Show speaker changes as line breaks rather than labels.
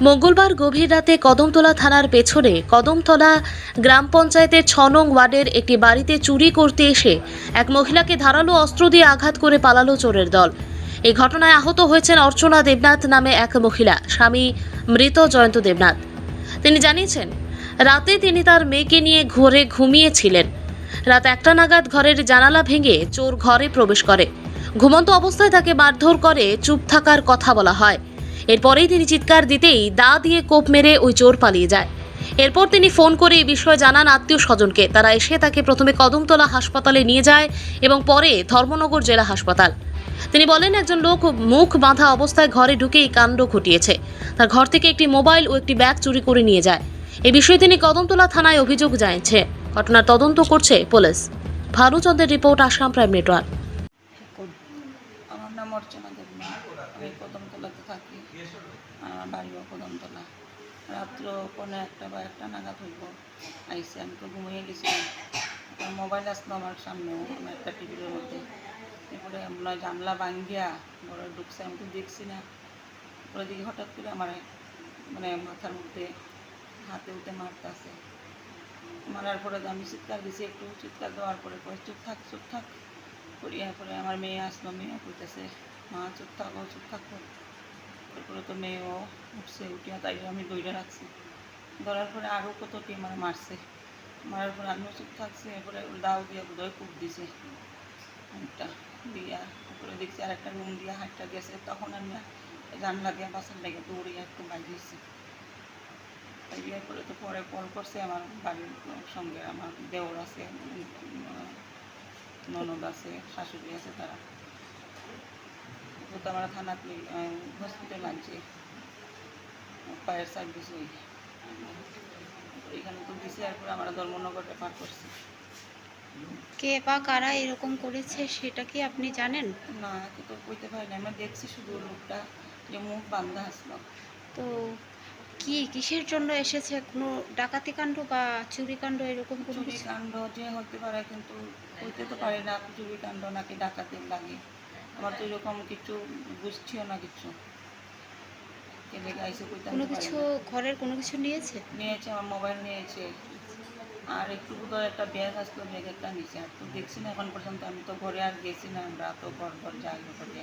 মঙ্গলবার গভীর রাতে কদমতলা থানার পেছনে কদমতলা গ্রাম পঞ্চায়েতের ৬ নং ওয়ার্ডের একটি বাড়িতে চুরি করতে এসে এক মহিলাকে ধারালো অস্ত্র দিয়ে আঘাত করে পালালো চোরের দল। এই ঘটনায় আহত হয়েছেন অর্চনা দেবনাথ নামে এক মহিলা, স্বামী মৃত জয়ন্ত দেবনাথ। তিনি জানিয়েছেন, রাতে তিনি তার মেয়েকে নিয়ে ঘরে ঘুমিয়েছিলেন। রাত ১টা নাগাদ ঘরের জানালা ভেঙে চোর ঘরে প্রবেশ করে। ঘুমন্ত অবস্থায় তাকে মারধর করে চুপ থাকার কথা বলা হয়। এরপরেই তিনি চিৎকার দিতেই দা দিয়ে কোপ মেরে ওই চোর পালিয়ে যায়। এরপর তিনি ফোন করে এই বিষয়ে জানান আত্মীয় স্বজনকে। তারা এসে তাকে প্রথমে কদমতলা হাসপাতালে নিয়ে যায় এবং পরে ধর্মনগর জেলা হাসপাতাল। তিনি বলেন, একজন লোক মুখ বাঁধা অবস্থায় ঘরে ঢুকেই কাণ্ড ঘটিয়েছে। তার ঘর থেকে একটি মোবাইল ও একটি ব্যাগ চুরি করে নিয়ে যায়। এই বিষয়ে তিনি কদমতলা থানায় অভিযোগ জানিয়েছে। ঘটনার তদন্ত করছে পুলিশ। ভানুচন্দ্রের রিপোর্ট, আসাম প্রাইম নেটওয়ার্ক।
আমার নাম অর্চনা দেবনাথ। আমি কদমতলাতে থাকি। আমার বাড়িও কদমতলা। রাত্র 1:15 বা 1টা নাগাদ হইব আইসি। আমি তো ঘুমিয়ে গেছিলাম। মোবাইল আসলো আমার সামনেও, আমি একটা টেবিলের মধ্যে। এরপরে আমরা জানলা ভাঙ্গিয়া ঘরে ঢুকছে, আমি তো দেখছি না। পরে দিকে হঠাৎ করে আমার মাথার মধ্যে হাতে উঠে মারতেছে। মারার পরে আমি চিৎকার দিছি, একটু চিৎকার দেওয়ার পরে চুপ থাক চুপ থাক করিয়া পরে আমার মেয়ে আসলো। মেয়ে কইতেছে, মা চুপ থাকো চুপ থাকো। তারপরে তো মেয়েও উঠছে, উঠিয়া তাই আমি দইটা রাখছি। ধরার পরে আরও কত কি আমার মারছে। মারার পরে আমিও চুপ থাকছি। এরপরে দাও দিয়ে বোধহয় কূপ দিছে একটা দিয়া। তারপরে দেখছি আর একটা রুম দিয়া হাঁটটা গেছে। তখন আমি জানলা দিয়ে বাসার লেগে দৌড়িয়ে একটু বাইরে দিয়েছি। বিয়ে করে তো পরে কল করছে আমার বাড়ির সঙ্গে, আমার দেওর আছে, ননদ আছে, শাশুড়ি আছে। তারা তো আমরা থানাতে হসপিটাল আনছি, ফায়ার সার্ভিস ওই এখানে তো দিছে। এরপরে আমরা ধর্মনগর রেফার করছি।
কে বা কারা এরকম করেছে সেটা কি আপনি জানেন?
না, তো কইতে পারি না। আমরা দেখছি শুধু লোকটা যে মুখ বান্ধা আসলো।
তো কিসের জন্য এসেছে? কোনো ডাকাতি কাণ্ড বা চুরি কাণ্ড এরকম কোনো
চুরি
কিছু?
কাণ্ড যে হতে পারে, কিন্তু কইতে তো পারি না চুরি কাণ্ড নাকি ডাকাতির লাগে। আমার তো এরকম কিছু বুঝছিও না, কিছু কে লেগে আইসে কইতে
কোনো
পারি
কিছু
না।
ঘরের কোনো কিছু নিয়েছে?
নিয়েছে, আমার মোবাইল নিয়েছে, আর একটু বোধহয় একটা ব্যাগ আসলো, ব্যাগেরটা নিচে। আর তো দেখছি না এখন পর্যন্ত। আমি তো ঘরে আর গেছি না, আমরা তো ঘর যাই ঘরে।